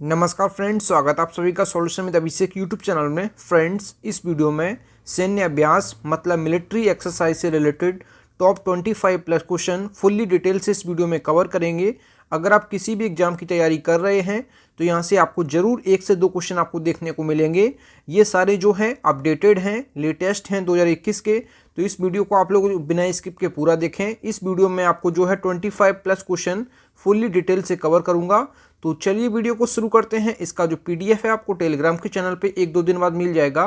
नमस्कार फ्रेंड्स, स्वागत आप सभी का solution with Abhishek YouTube channel में। फ्रेंड्स, इस वीडियो में सैन्य अभ्यास मतलब मिलिट्री एक्सरसाइज से related top 25 plus question fully detail से इस वीडियो में कवर करेंगे। अगर आप किसी भी एग्जाम की तैयारी कर रहे हैं तो यहाँ से आपको जरूर 1 से 2 क्वेश्चन आपको देखने को मिलेंगे। ये सारे जो हैं अपडेटेड हैं, लेटेस्ट हैं 2021 के। तो इस वीडियो को आप लोग बिना स्किप के पूरा देखें। इस वीडियो में आपको जो है 25 प्लस क्वेश्चन फुल्ली डिटेल से कवर करूंगा। तो चलिए वीडियो को शुरू करते हैं। इसका जो पीडीएफ है आपको टेलीग्राम के चैनल पे 1-2 दिन बाद मिल जाएगा।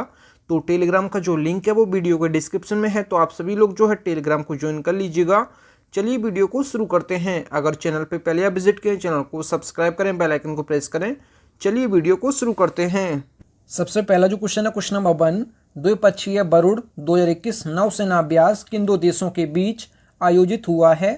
तो टेलीग्राम का जो लिंक है वो वीडियो के डिस्क्रिप्शन में है, तो आप सभी लोग जो है टेलीग्राम को ज्वाइन कर लीजिएगा। चलिए वीडियो को शुरू करते हैं। अगर चैनल पे पहले आप विजिट करें, चैनल को सब्सक्राइब करें, बेल आइकन को प्रेस करें। चलिए वीडियो को शुरू करते हैं। सबसे पहला जो क्वेश्चन है क्वेश्चन नंबर 1, द्विपक्षीय वरुण 2021 नौसेना अभ्यास किन दो देशों के बीच आयोजित हुआ है?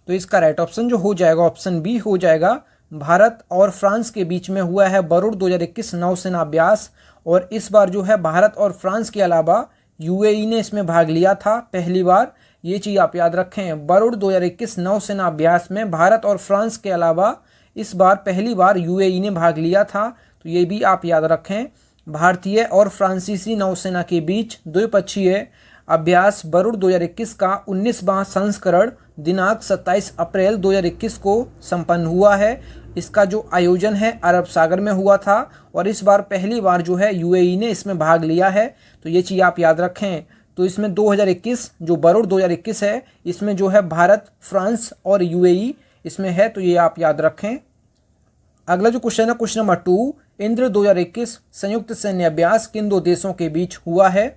तो इसका राइट ऑप्शन जो हो जाएगा ऑप्शन बी हो जाएगा। भारत और फ्रांस के बीच में हुआ है वरुण 2021 नौसेना अभ्यास। और इस बार जो है भारत और फ्रांस के अलावा यूएई ने इसमें भाग लिया था पहली बार। ये चीज़ आप याद रखें, वरुण 2021 नौसेना अभ्यास में भारत और फ्रांस के अलावा इस बार पहली बार यूएई ने भाग लिया था। तो ये भी आप याद रखें। भारतीय और फ्रांसीसी नौसेना के बीच द्विपक्षीय अभ्यास वरुण 2021 का 19वां संस्करण दिनांक 27 अप्रैल 2021 को संपन्न हुआ है। इसका जो आयोजन है अरब सागर में हुआ था और इस बार पहली बार जो है यूएई ने इसमें भाग लिया है। तो ये चीज़ आप याद रखें। तो इसमें 2021 जो वरुण 2021 है इसमें जो है भारत, फ्रांस और यूएई इसमें है, तो ये आप याद रखें। अगला जो क्वेश्चन है क्वेश्चन नंबर 2, इंद्र 2021 संयुक्त सैन्य अभ्यास किन दो देशों के बीच हुआ है?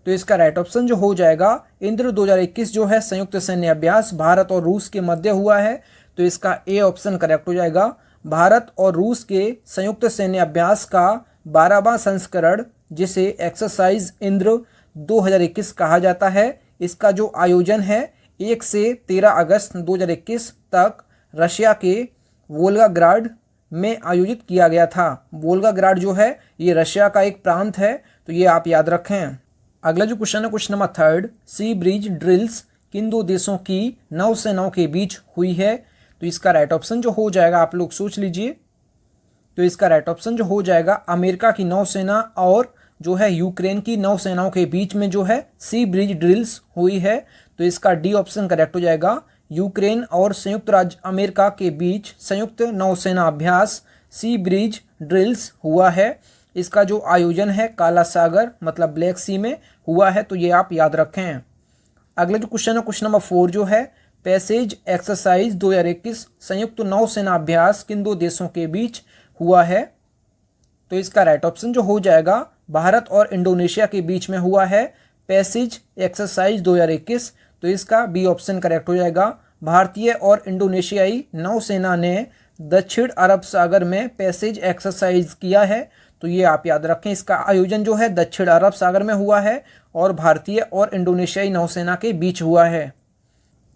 तो इसका राइट ऑप्शन जो हो जाएगा इंद्र 2021 जो है संयुक्त सैन्य अभ्यास भारत और रूस के मध्य हुआ है। तो इसका ए ऑप्शन करेक्ट हो जाएगा। भारत और रूस के संयुक्त सैन्य अभ्यास का 12वां संस्करण जिसे एक्सरसाइज इंद्र 2021 कहा जाता है, इसका जो आयोजन है 1 से 13 अगस्त 2021 तक रशिया के वोल्गाग्राड में आयोजित किया गया था। वोल्गाग्राड जो है ये रशिया का एक प्रांत है, तो ये आप याद रखें। अगला जो क्वेश्चन है क्वेश्चन नंबर 3, सी ब्रिज ड्रिल्स किन दो देशों की नौसेनाओं के बीच हुई है? तो इसका राइट ऑप्शन जो हो जाएगा आप लोग सोच लीजिए। तो इसका राइट ऑप्शन जो हो जाएगा अमेरिका की नौसेना और जो है यूक्रेन की नौसेनाओं के बीच में जो है सी ब्रिज ड्रिल्स हुई है। तो इसका डी ऑप्शन करेक्ट हो जाएगा। यूक्रेन और संयुक्त राज्य अमेरिका के बीच संयुक्त नौसेना अभ्यास सी ब्रिज ड्रिल्स हुआ है। इसका जो आयोजन है काला सागर मतलब ब्लैक सी में हुआ है, तो ये आप याद रखें। अगला जो क्वेश्चन है क्वेश्चन नंबर 4 जो है पैसेज एक्सरसाइज 2021 संयुक्त नौसेना अभ्यास किन दो देशों के बीच हुआ है? तो इसका राइट ऑप्शन जो हो जाएगा भारत और इंडोनेशिया के बीच में हुआ है पैसेज एक्सरसाइज 2021। तो इसका बी ऑप्शन करेक्ट हो जाएगा। भारतीय और इंडोनेशियाई नौसेना ने दक्षिण अरब सागर में पैसेज एक्सरसाइज किया है। तो ये आप याद रखें। इसका आयोजन जो है दक्षिण अरब सागर में हुआ है और भारतीय और इंडोनेशियाई नौसेना के बीच हुआ है।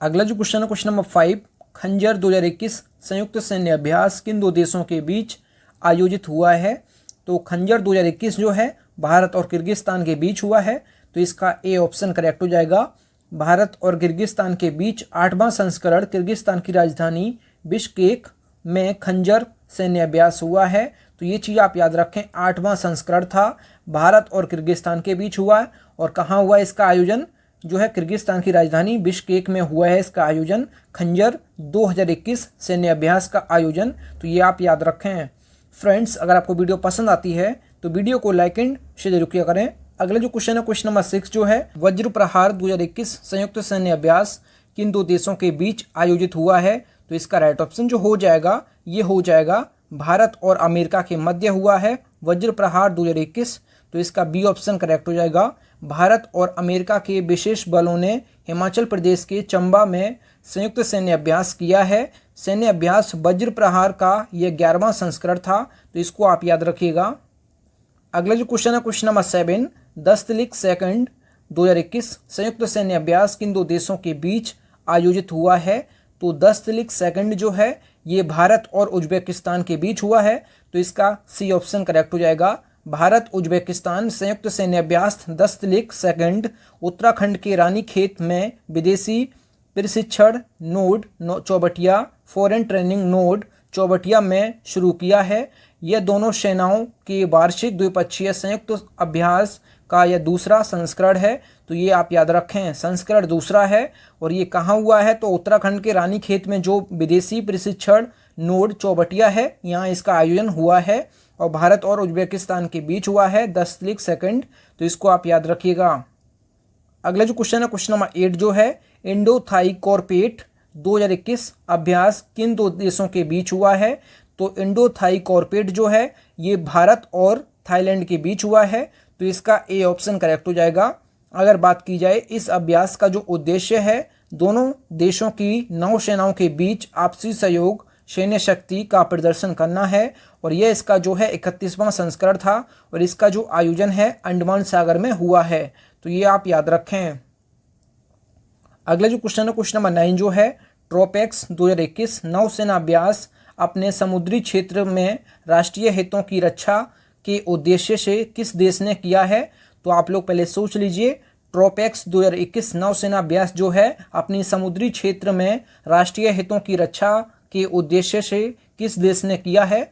अगला जो क्वेश्चन है क्वेश्चन नंबर 5, खंजर 2021 संयुक्त सैन्य अभ्यास किन दो देशों के बीच आयोजित हुआ है? तो खंजर 2021 जो है भारत और किर्गिस्तान के बीच हुआ है। तो इसका ए ऑप्शन करेक्ट हो जाएगा। भारत और किर्गिस्तान के बीच 8वां संस्करण किर्गिस्तान की राजधानी बिश्केक में खंजर सैन्य अभ्यास हुआ है। तो ये चीज़ आप याद रखें, 8वां संस्करण था, भारत और किर्गिस्तान के बीच हुआ है। और कहाँ हुआ इसका आयोजन? जो है किर्गिस्तान की राजधानी बिश्केक में हुआ है इसका आयोजन, खंजर 2021 सैन्य अभ्यास का आयोजन। तो ये आप याद रखें। फ्रेंड्स, अगर आपको वीडियो पसंद आती है तो वीडियो को लाइक एंड शेयर जरूर किया करें। अगला जो क्वेश्चन है क्वेश्चन नंबर 6 जो है वज्र प्रहार 2021 संयुक्त सैन्य अभ्यास किन दो देशों के बीच आयोजित हुआ है? तो इसका राइट ऑप्शन जो हो जाएगा ये हो जाएगा भारत और अमेरिका के मध्य हुआ है वज्र प्रहार 2021। तो इसका बी ऑप्शन करेक्ट हो जाएगा। भारत और अमेरिका के विशेष बलों ने हिमाचल प्रदेश के चंबा में संयुक्त सैन्य अभ्यास किया है। सैन्य अभ्यास वज्र प्रहार का यह 11वां संस्करण था, तो इसको आप याद रखिएगा। अगला जो क्वेश्चन है क्वेश्चन नंबर 7, दस्तलिक सेकंड 2021 संयुक्त सैन्य अभ्यास किन दो देशों के बीच आयोजित हुआ है? तो दस्तलिक सेकंड जो है ये भारत और उज्बेकिस्तान के बीच हुआ है। तो इसका सी ऑप्शन करेक्ट हो जाएगा। भारत उज्बेकिस्तान संयुक्त सैन्य अभ्यास दस्तलिक सेकंड उत्तराखंड के रानीखेत में विदेशी प्रशिक्षण node Chaubatia foreign training node Chaubatia में शुरू किया है। यह दोनों सेनाओं के वार्षिक द्विपक्षीय संयुक्त अभ्यास का यह दूसरा संस्करण है। तो ये आप याद रखें, संस्करण दूसरा है। और ये कहाँ हुआ है? तो उत्तराखंड के रानीखेत में जो विदेशी प्रशिक्षण नोड चौबटिया है, यहाँ इसका आयोजन हुआ है और भारत और उज्बेकिस्तान के बीच हुआ है 10 तो इसको आप याद रखिएगा। अगला जो क्वेश्चन है, क्वेश्चन नंबर 8 जो है, इंडो थाई कॉर्पेट 2021 अभ्यास किन दो देशों के बीच हुआ है? तो इंडो थाई कॉर्पेट जो है ये भारत और थाईलैंड के बीच हुआ है। तो इसका ए ऑप्शन करेक्ट हो जाएगा। अगर बात की जाए इस अभ्यास का जो उद्देश्य है, दोनों देशों की नौसेनाओं के बीच आपसी सहयोग, सैन्य शक्ति का प्रदर्शन करना है। और यह इसका जो है 31वां संस्करण था और इसका जो आयोजन है अंडमान सागर में हुआ है। तो ये आप याद रखें। अगला जो क्वेश्चन है, क्वेश्चन नंबर 9 जो है, ट्रोपेक्स 2021 नौसेना अभ्यास अपने समुद्री क्षेत्र में राष्ट्रीय हितों की रक्षा के उद्देश्य से किस देश ने किया है? तो आप लोग पहले सोच लीजिए, ट्रोपेक्स 2021 नौसेना अभ्यास जो है अपनी समुद्री क्षेत्र में राष्ट्रीय हितों की रक्षा के उद्देश्य से किस देश ने किया है?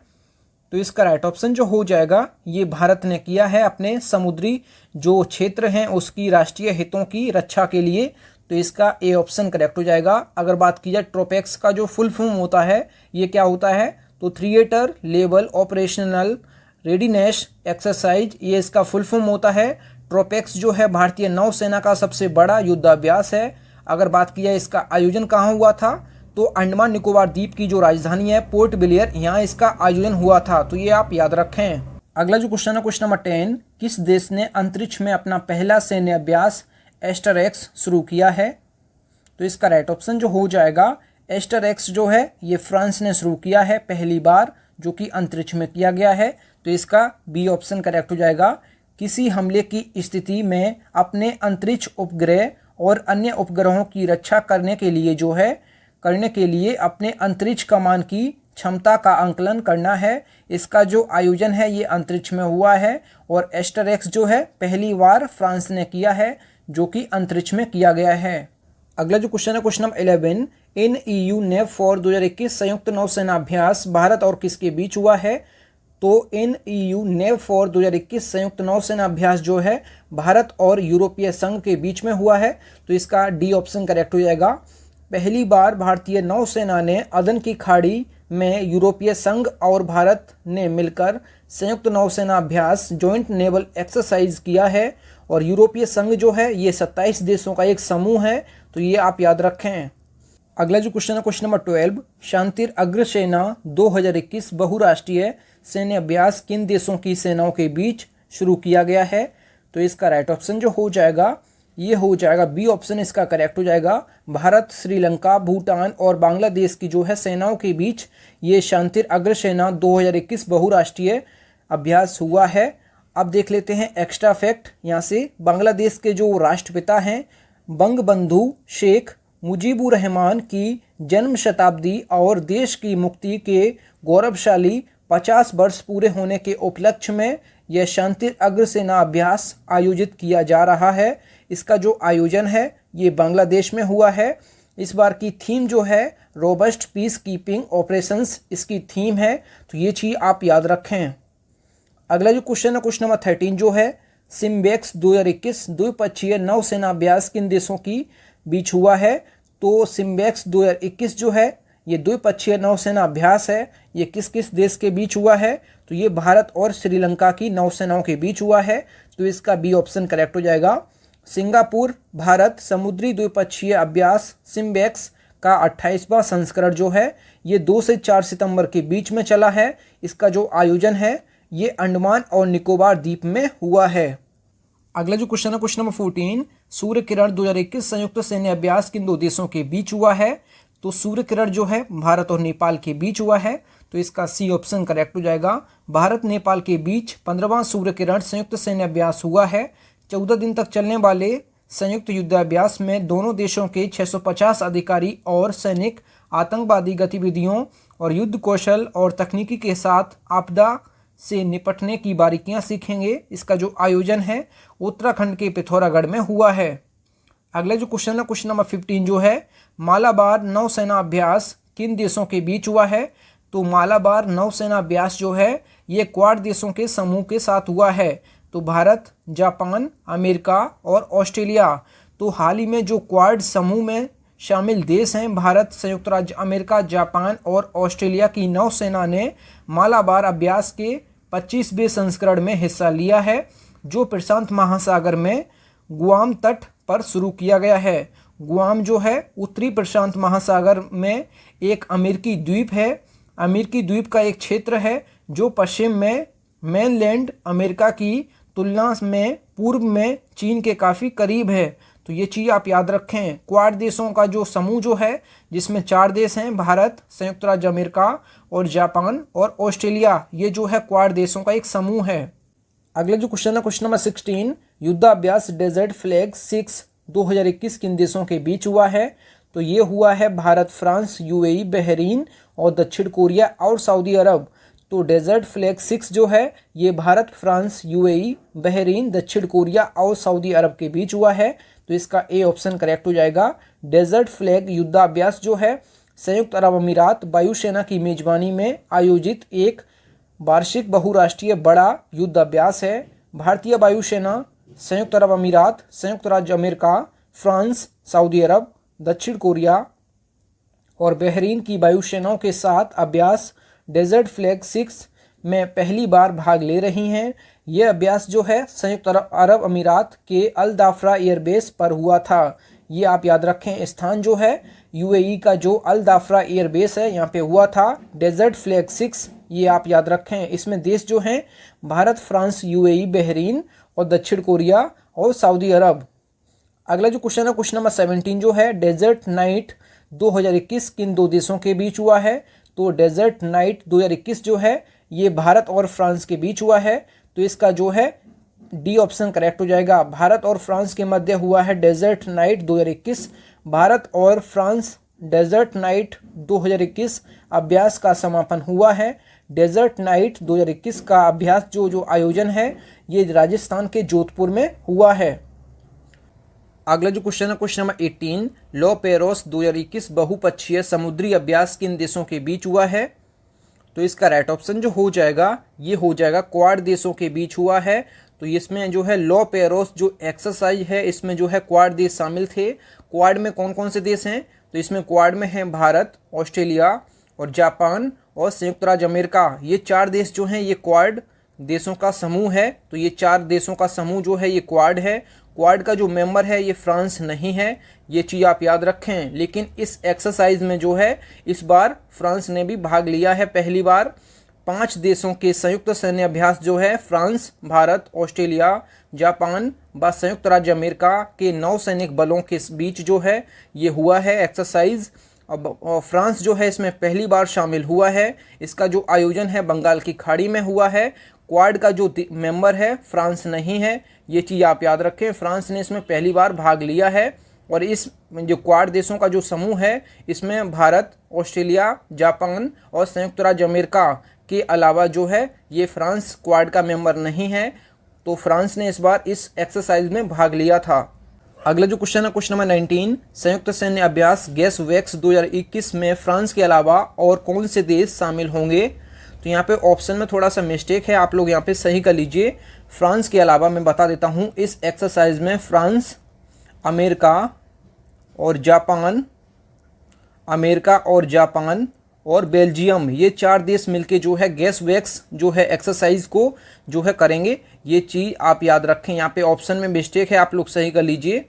तो इसका राइट ऑप्शन जो हो जाएगा ये भारत ने किया है अपने समुद्री जो क्षेत्र हैं उसकी राष्ट्रीय हितों की रक्षा के लिए। तो इसका ए ऑप्शन करेक्ट हो जाएगा। अगर बात की जाए ट्रोपेक्स का जो फुल फॉर्म होता है ये क्या होता है? तो theatre level operational readiness exercise, ये इसका फुल फॉर्म होता है। ट्रोपेक्स जो है भारतीय नौसेना का सबसे बड़ा युद्धाभ्यास है। अगर बात की जाए इसका आयोजन कहाँ हुआ था? तो अंडमान निकोबार द्वीप की जो राजधानी है पोर्ट ब्लेयर, यहाँ इसका आयोजन हुआ था। तो ये आप याद रखें। अगला जो क्वेश्चन है, क्वेश्चन नंबर 10, किस देश ने अंतरिक्ष में अपना पहला सैन्य अभ्यास एस्टर-एक्स शुरू किया है? तो इसका राइट ऑप्शन जो हो जाएगा एस्टर-एक्स जो है ये फ्रांस ने शुरू किया है पहली बार, जो कि अंतरिक्ष में किया गया है। तो इसका बी ऑप्शन करेक्ट हो जाएगा। किसी हमले की स्थिति में अपने अंतरिक्ष उपग्रह और अन्य उपग्रहों की रक्षा करने के लिए अपने अंतरिक्ष कमान की क्षमता का आंकलन करना है। इसका जो आयोजन है ये अंतरिक्ष में हुआ है और एस्टर-एक्स जो है पहली बार फ्रांस ने किया है, जो कि अंतरिक्ष में किया गया है। अगला जो क्वेश्चन है, क्वेश्चन नंबर 11, NEU NAVFOR 2021 संयुक्त नौसेना अभ्यास भारत और किसके बीच हुआ है? तो NEU NAVFOR 2021 संयुक्त नौसेना अभ्यास जो है भारत और यूरोपीय संघ के बीच में हुआ है। तो इसका डी ऑप्शन करेक्ट हो जाएगा। पहली बार भारतीय नौसेना ने अदन की खाड़ी में यूरोपीय संघ और भारत ने मिलकर संयुक्त नौसेना अभ्यास जॉइंट नेवल एक्सरसाइज किया है। और यूरोपीय संघ जो है ये 27 देशों का एक समूह है। तो ये आप याद रखें। अगला जो क्वेश्चन है, क्वेश्चन नंबर 12, शांतिर अग्रसेना 2021 बहुराष्ट्रीय सैन्य अभ्यास किन देशों की सेनाओं के बीच शुरू किया गया है? तो इसका राइट ऑप्शन जो हो जाएगा ये हो जाएगा बी ऑप्शन, इसका करेक्ट हो जाएगा। भारत, श्रीलंका, भूटान और बांग्लादेश की जो है सेनाओं के बीच ये शांतिर अग्रसेना 2021 बहुराष्ट्रीय अभ्यास हुआ है। अब देख लेते हैं एक्स्ट्रा फैक्ट यहाँ से। बांग्लादेश के जो राष्ट्रपिता हैं बंगबंधु शेख मुजीबुर रहमान की जन्म शताब्दी और देश की मुक्ति के गौरवशाली 50 वर्ष पूरे होने के उपलक्ष्य में यह शांतिर अग्रसेना अभ्यास आयोजित किया जा रहा है। इसका जो आयोजन है ये बांग्लादेश में हुआ है। इस बार की थीम जो है रोबस्ट पीस कीपिंग ऑपरेशंस इसकी थीम है। तो ये चीज़ आप याद रखें। अगला जो क्वेश्चन है, क्वेश्चन नंबर 13 जो है, सिम्बेक्स 2021 द्विपक्षीय नौसेना अभ्यास किन देशों की बीच हुआ है? तो सिम्बेक्स 2021 जो है ये द्विपक्षीय नौसेना अभ्यास है। ये किस किस देश के बीच हुआ है? तो ये भारत और श्रीलंका की नौसेनाओं के बीच हुआ है। तो इसका बी ऑप्शन करेक्ट हो जाएगा। सिंगापुर भारत समुद्री द्विपक्षीय अभ्यास सिम्बेक्स का 28वां संस्करण जो है ये 2 से 4 सितंबर के बीच में चला है। इसका जो आयोजन है ये अंडमान और निकोबार द्वीप में हुआ है। अगला जो क्वेश्चन है, क्वेश्चन नंबर 14, सूर्य किरण 2021 संयुक्त सैन्य अभ्यास किन दो देशों के बीच हुआ है? तो सूर्य किरण जो है भारत और नेपाल के बीच हुआ है। तो इसका सी ऑप्शन करेक्ट हो जाएगा। भारत नेपाल के बीच 15वां सूर्य किरण संयुक्त सैन्य अभ्यास हुआ है। 14 दिन तक चलने वाले संयुक्त युद्धाभ्यास में दोनों देशों के 650 अधिकारी और सैनिक आतंकवादी गतिविधियों और युद्ध कौशल और तकनीकी के साथ आपदा से निपटने की बारीकियां सीखेंगे। इसका जो आयोजन है उत्तराखंड के पिथौरागढ़ में हुआ है। अगला जो क्वेश्चन है, क्वेश्चन नंबर 15 जो है, मालाबार नौसेना अभ्यास किन देशों के बीच हुआ है? तो मालाबार नौसेना अभ्यास जो है ये क्वाड देशों के समूह के साथ हुआ है। तो भारत, जापान, अमेरिका और ऑस्ट्रेलिया। तो हाल ही में जो क्वाड समूह में शामिल देश हैं, भारत, संयुक्त राज्य अमेरिका, जापान और ऑस्ट्रेलिया की नौसेना ने मालाबार अभ्यास के 25वें संस्करण में हिस्सा लिया है, जो प्रशांत महासागर में गुआम तट पर शुरू किया गया है। गुआम जो है उत्तरी प्रशांत महासागर में एक अमेरिकी द्वीप है। अमेरिकी द्वीप का एक क्षेत्र है जो पश्चिम में मेनलैंड अमेरिका की तुलना में पूर्व में चीन के काफ़ी करीब है। तो ये चीज़ आप याद रखें। क्वाड देशों का जो समूह जो है, जिसमें 4 देश हैं, भारत, संयुक्त राज्य अमेरिका और जापान और ऑस्ट्रेलिया, ये जो है क्वाड देशों का एक समूह है। अगला जो क्वेश्चन है, क्वेश्चन नंबर 16, युद्धाभ्यास डेजर्ट फ्लैग 6 2021 किन देशों के बीच हुआ है? तो ये हुआ है भारत, फ्रांस, यूएई, बहरीन और दक्षिण कोरिया और सऊदी अरब। तो डेजर्ट फ्लैग 6 जो है ये भारत, फ्रांस, यूएई, बहरीन, दक्षिण कोरिया और सऊदी अरब के बीच हुआ है। तो इसका ए ऑप्शन करेक्ट हो जाएगा। डेजर्ट फ्लैग युद्धाभ्यास जो है संयुक्त अरब अमीरात वायुसेना की मेजबानी में आयोजित एक वार्षिक बहुराष्ट्रीय बड़ा युद्धाभ्यास है। भारतीय वायुसेना, संयुक्त अरब अमीरात, संयुक्त राज्य अमेरिका, फ्रांस, सऊदी अरब, दक्षिण कोरिया और बहरीन की वायुसेनाओं के साथ अभ्यास डेजर्ट फ्लैग 6 में पहली बार भाग ले रही हैं। यह अभ्यास जो है संयुक्त अरब अमीरात के अल दाफ्रा एयरबेस पर हुआ था। ये आप याद रखें, स्थान जो है यूएई का जो अल दाफ्रा एयरबेस है यहाँ पे हुआ था। डेजर्ट फ्लैग 6 ये आप याद रखें। इसमें देश जो हैं भारत, फ्रांस, यूएई, बहरीन और दक्षिण कोरिया और सऊदी अरब। अगला जो क्वेश्चन है, क्वेश्चन नंबर 17 जो है डेजर्ट नाइट 2021 किन 2 देशों के बीच हुआ है? तो डेजर्ट नाइट 2021 जो है ये भारत और फ्रांस के बीच हुआ है। तो इसका जो है डी ऑप्शन करेक्ट हो जाएगा। भारत और फ्रांस के मध्य हुआ है डेजर्ट नाइट 2021। भारत और फ्रांस डेजर्ट नाइट 2021 अभ्यास का समापन हुआ है। डेजर्ट नाइट 2021 का अभ्यास जो आयोजन है ये राजस्थान के जोधपुर में हुआ है। अगला जो क्वेश्चन है, क्वेश्चन नंबर 18, लो पेरोस 2021 बहुपक्षीय समुद्री अभ्यास किन देशों के बीच हुआ है? तो इसका राइट ऑप्शन जो हो जाएगा ये हो जाएगा क्वाड देशों के बीच हुआ है। तो इसमें जो है लो पेरोस जो एक्सरसाइज है इसमें जो है क्वाड देश शामिल थे। क्वाड में कौन कौन से देश हैं? तो इसमें क्वाड में है भारत, ऑस्ट्रेलिया और जापान और संयुक्त राज्य अमेरिका। ये 4 देश जो हैं ये क्वाड देशों का समूह है। तो ये 4 देशों का समूह जो है ये क्वाड है। क्वाड का जो मेंबर है ये फ्रांस नहीं है, ये चीज़ आप याद रखें। लेकिन इस एक्सरसाइज में जो है इस बार फ्रांस ने भी भाग लिया है। पहली बार 5 देशों के संयुक्त सैन्य अभ्यास जो है फ्रांस, भारत, ऑस्ट्रेलिया, जापान व संयुक्त राज्य अमेरिका के नौसैनिक बलों के बीच जो है ये हुआ है एक्सरसाइज। अब फ्रांस जो है इसमें पहली बार शामिल हुआ है। इसका जो आयोजन है बंगाल की खाड़ी में हुआ है। क्वाड का जो मेंबर है फ्रांस नहीं है, ये चीज़ आप याद रखें। फ्रांस ने इसमें पहली बार भाग लिया है। और इस जो क्वाड देशों का जो समूह है इसमें भारत, ऑस्ट्रेलिया, जापान और संयुक्त राज्य अमेरिका के अलावा जो है ये फ्रांस क्वाड का मेंबर नहीं है। तो फ्रांस ने इस बार इस एक्सरसाइज में भाग लिया था। अगला जो क्वेश्चन है, क्वेश्चन नंबर 19, संयुक्त सैन्य अभ्यास गैस वैक्स 2021 में फ्रांस के अलावा और कौन से देश शामिल होंगे? तो यहाँ पे ऑप्शन में थोड़ा सा मिस्टेक है, आप लोग यहाँ पे सही कर लीजिए। फ्रांस के अलावा मैं बता देता हूँ इस एक्सरसाइज में फ्रांस, अमेरिका और जापान और बेल्जियम, ये 4 देश मिलके जो है गैस वैक्स जो है एक्सरसाइज को जो है करेंगे। ये चीज़ आप याद रखें। यहाँ पे ऑप्शन में मिस्टेक है, आप लोग सही कर लीजिए।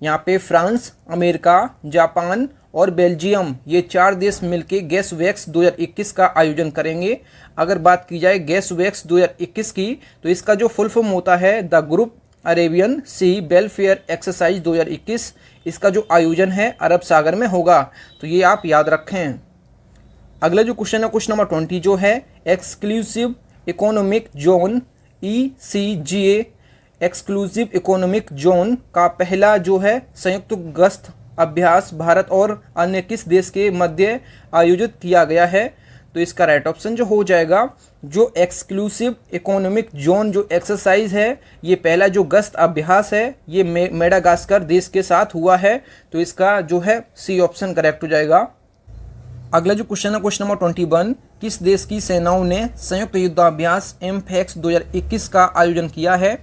यहाँ पे फ्रांस, अमेरिका, जापान और बेल्जियम, ये 4 देश मिलके गैस वैक्स 2021 का आयोजन करेंगे। अगर बात की जाए गैस वैक्स 2021 की तो इसका जो फुल फॉर्म होता है the group Arabian Sea welfare exercise 2021। इसका जो आयोजन है अरब सागर में होगा। तो ये आप याद रखें। अगला जो क्वेश्चन है, क्वेश्चन नंबर 20 जो है exclusive economic zone ECGA exclusive economic zone का पहला जो है संयुक्त गश्त अभ्यास भारत और अन्य किस देश के मध्य आयोजित किया गया है? तो इसका राइट ऑप्शन जो हो जाएगा, जो एक्सक्लूसिव इकोनॉमिक जोन जो एक्सरसाइज है ये पहला जो गश्त अभ्यास है ये मेडागास्कर देश के साथ हुआ है। तो इसका जो है सी ऑप्शन करेक्ट हो जाएगा। अगला जो क्वेश्चन है क्वेश्चन नंबर 21, किस देश की सेनाओं ने संयुक्त युद्धाभ्यास एमफैक्स 2021 का आयोजन किया है?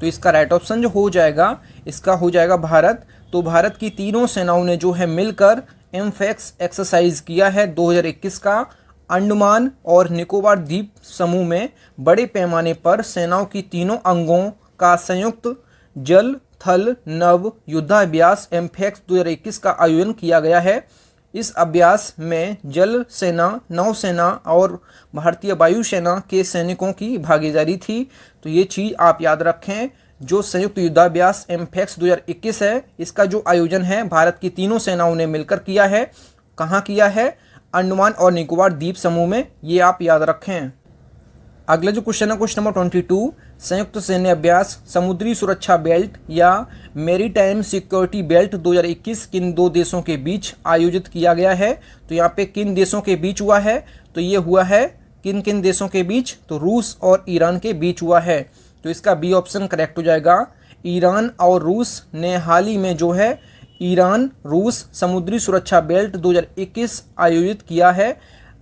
तो इसका राइट ऑप्शन जो हो जाएगा, इसका हो जाएगा भारत। तो भारत की तीनों सेनाओं ने जो है मिलकर एमफैक्स एक्सरसाइज किया है 2021 का। अंडमान और निकोबार द्वीप समूह में बड़े पैमाने पर सेनाओं की तीनों अंगों का संयुक्त जल थल नभ युद्धाभ्यास एमफैक्स 2021 का आयोजन किया गया है। इस अभ्यास में जल सेना, नौसेना और भारतीय वायुसेना के सैनिकों की भागीदारी थी। तो ये चीज़ आप याद रखें। जो संयुक्त युद्धाभ्यास एमफैक्स 2021 है, इसका जो आयोजन है भारत की तीनों सेनाओं ने मिलकर किया है। कहाँ किया है? अंडमान और निकोबार द्वीप समूह में। ये आप याद रखें। अगला जो क्वेश्चन है क्वेश्चन नंबर 22, संयुक्त सैन्य अभ्यास समुद्री सुरक्षा बेल्ट या मैरीटाइम सिक्योरिटी बेल्ट 2021 किन दो देशों के बीच आयोजित किया गया है? तो यहाँ पे किन देशों के बीच हुआ है? तो ये हुआ है किन किन देशों के बीच? तो रूस और ईरान के बीच हुआ है। तो इसका बी ऑप्शन करेक्ट हो जाएगा। ईरान और रूस ने हाल ही में जो है ईरान रूस समुद्री सुरक्षा बेल्ट 2021 आयोजित किया है।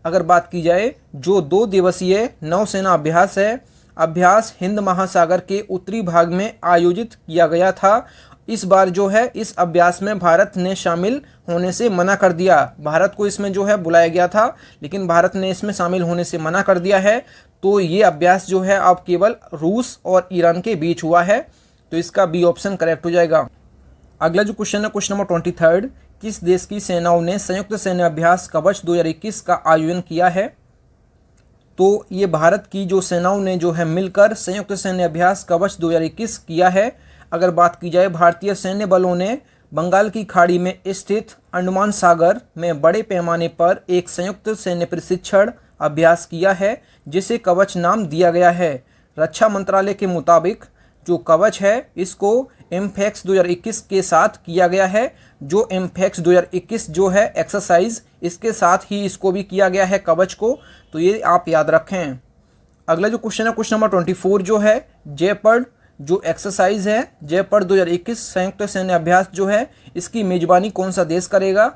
अगर बात की जाए, जो 2 दिवसीय नौसेना अभ्यास है, अभ्यास हिंद महासागर के उत्तरी भाग में आयोजित किया गया था। इस बार जो है इस अभ्यास में भारत ने शामिल होने से मना कर दिया। भारत को इसमें जो है बुलाया गया था, लेकिन भारत ने इसमें शामिल होने से मना कर दिया है। तो ये अभ्यास जो है अब केवल रूस और ईरान के बीच हुआ है। तो इसका बी ऑप्शन करेक्ट हो जाएगा। अगला जो क्वेश्चन है क्वेश्चन नंबर 23, किस देश की सेनाओं ने संयुक्त सैन्य अभ्यास कवच 2021 का आयोजन किया है? तो ये भारत की जो सेनाओं ने जो है मिलकर संयुक्त सैन्य अभ्यास कवच 2021 किया है। अगर बात की जाए, भारतीय सैन्य बलों ने बंगाल की खाड़ी में स्थित अंडमान सागर में बड़े पैमाने पर एक संयुक्त सैन्य प्रशिक्षण अभ्यास किया है, जिसे कवच नाम दिया गया है। रक्षा मंत्रालय के मुताबिक जो कवच है इसको एमफैक्स 2021 के साथ किया गया है। जो एमफैक्स 2021 जो है एक्सरसाइज, इसके साथ ही इसको भी किया गया है कवच को। तो ये आप याद रखें। अगला जो क्वेश्चन है क्वेश्चन नंबर 24 जो है जेपर्ड जो एक्सरसाइज है, जेपर्ड 2021 संयुक्त सैन्य अभ्यास जो है, इसकी मेजबानी कौन सा देश करेगा?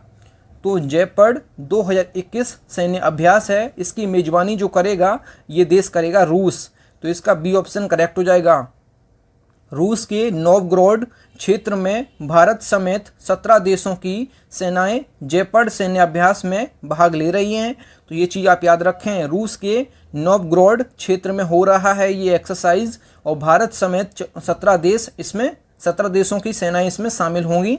तो जेपर्ड 2021 सैन्य अभ्यास है, इसकी मेजबानी जो करेगा ये देश करेगा रूस। तो इसका बी ऑप्शन करेक्ट हो जाएगा। रूस के नोवगोरोड क्षेत्र में भारत समेत 17 देशों की सेनाएं जेपर्ड सैन्य अभ्यास में भाग ले रही हैं। तो ये चीज़ आप याद रखें। रूस के नोवगोरोड क्षेत्र में हो रहा है ये एक्सरसाइज और भारत समेत 17 देशों की सेनाएं इसमें शामिल होंगी।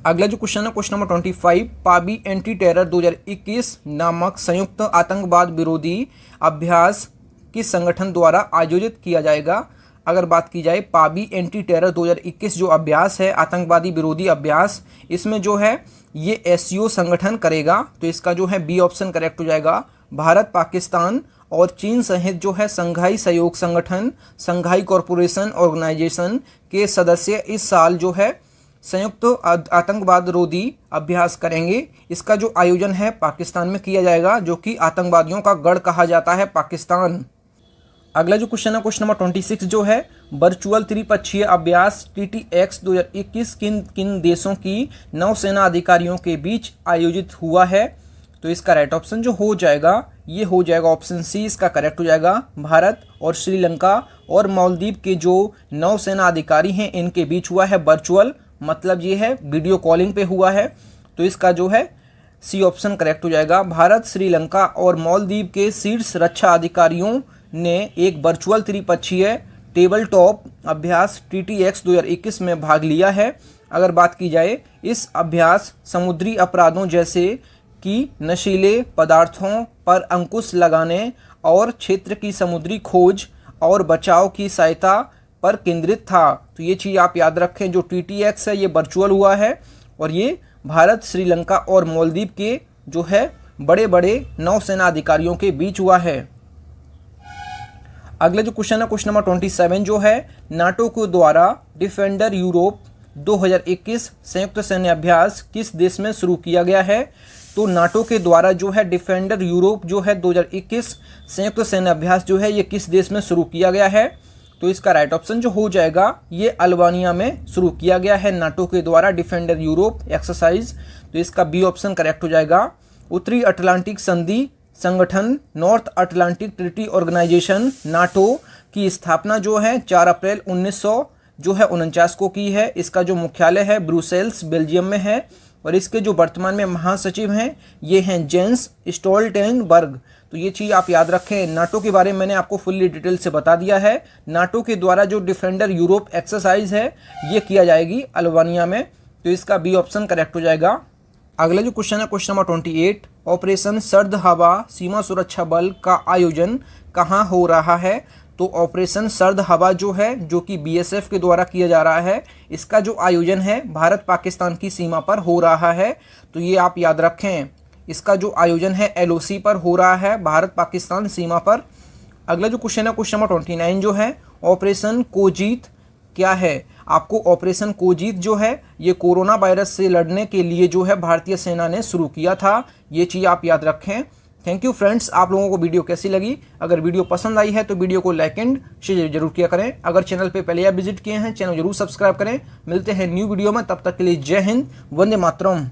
अगला जो क्वेश्चन है क्वेश्चन नंबर 25, पाबी एंटी टेरर 2021 नामक संयुक्त आतंकवाद विरोधी अभ्यास किस संगठन द्वारा आयोजित किया जाएगा? अगर बात की जाए, पाबी एंटी टेरर 2021 जो अभ्यास है आतंकवादी विरोधी अभ्यास, इसमें जो है ये एससीओ संगठन करेगा। तो इसका जो है बी ऑप्शन करेक्ट हो जाएगा। भारत, पाकिस्तान और चीन सहित जो है संघाई सहयोग संगठन, संघाई कॉरपोरेशन ऑर्गेनाइजेशन के सदस्य इस साल जो है संयुक्त आतंकवाद विरोधी अभ्यास करेंगे। इसका जो आयोजन है पाकिस्तान में किया जाएगा, जो कि आतंकवादियों का गढ़ कहा जाता है पाकिस्तान। अगला जो क्वेश्चन है क्वेश्चन नंबर 26 जो है वर्चुअल त्रिपक्षीय अभ्यास TTX 2021 किन किन देशों की नौसेना अधिकारियों के बीच आयोजित हुआ है? तो इसका राइट ऑप्शन जो हो जाएगा ये हो जाएगा ऑप्शन सी, इसका करेक्ट हो जाएगा। भारत और श्रीलंका और मालदीव के जो नौसेना अधिकारी हैं इनके बीच हुआ है वर्चुअल, मतलब ये है वीडियो कॉलिंग पे हुआ है। तो इसका जो है सी ऑप्शन करेक्ट हो जाएगा। भारत, श्रीलंका और मालदीव के शीर्ष रक्षा अधिकारियों ने एक वर्चुअल त्रिपक्षीय टेबल टॉप अभ्यास TTX 2021 में भाग लिया है। अगर बात की जाए, इस अभ्यास समुद्री अपराधों जैसे कि नशीले पदार्थों पर अंकुश लगाने और क्षेत्र की समुद्री खोज और बचाव की सहायता पर केंद्रित था। तो ये चीज़ आप याद रखें। जो TTX है ये वर्चुअल हुआ है और ये भारत, श्रीलंका और मालदीव के जो है बड़े बड़े नौसेना अधिकारियों के बीच हुआ है। अगला जो क्वेश्चन है क्वेश्चन नंबर 27 जो है नाटो के द्वारा डिफेंडर यूरोप 2021 संयुक्त सैन्य अभ्यास किस देश में शुरू किया गया है? तो नाटो के द्वारा जो है डिफेंडर यूरोप जो है 2021 संयुक्त सैन्य अभ्यास जो है ये किस देश में शुरू किया गया है? तो इसका राइट ऑप्शन जो हो जाएगा ये अल्बानिया में शुरू किया गया है नाटो के द्वारा डिफेंडर यूरोप एक्सरसाइज। तो इसका बी ऑप्शन करेक्ट हो जाएगा। उत्तरी अटलांटिक संधि संगठन North Atlantic Treaty Organisation NATO की स्थापना जो है 4 अप्रैल 1949 को की है। इसका जो मुख्यालय है ब्रुसेल्स बेल्जियम में है और इसके जो वर्तमान में महासचिव हैं ये हैं जेंस स्टोल्टेनबर्ग। तो ये चीज़ आप याद रखें। नाटो के बारे में मैंने आपको फुल्ली डिटेल से बता दिया है। नाटो के द्वारा जो डिफेंडर यूरोप एक्सरसाइज है ये किया जाएगी अल्बानिया में, तो इसका बी ऑप्शन करेक्ट हो जाएगा। अगला जो क्वेश्चन है क्वेश्चन नंबर 28, ऑपरेशन सर्द हवा सीमा सुरक्षा बल का आयोजन कहाँ हो रहा है? तो ऑपरेशन सर्द हवा जो है जो कि बीएसएफ के द्वारा किया जा रहा है, इसका जो आयोजन है भारत पाकिस्तान की सीमा पर हो रहा है। तो ये आप याद रखें, इसका जो आयोजन है एलओसी पर हो रहा है भारत पाकिस्तान सीमा पर। अगला जो क्वेश्चन है क्वेश्चन नंबर 29 जो है ऑपरेशन कोजीत क्या है? आपको ऑपरेशन कोजीत जो है ये कोरोना वायरस से लड़ने के लिए जो है भारतीय सेना ने शुरू किया था। ये चीज़ आप याद रखें। Thank you friends. आप लोगों को वीडियो कैसी लगी? अगर वीडियो पसंद आई है तो वीडियो को लाइक एंड शेयर जरूर किया करें। अगर चैनल पे पहले आप विजिट किए हैं चैनल जरूर सब्सक्राइब करें। मिलते हैं न्यू वीडियो में, तब तक के लिए जय हिंद, वंदे मातरम।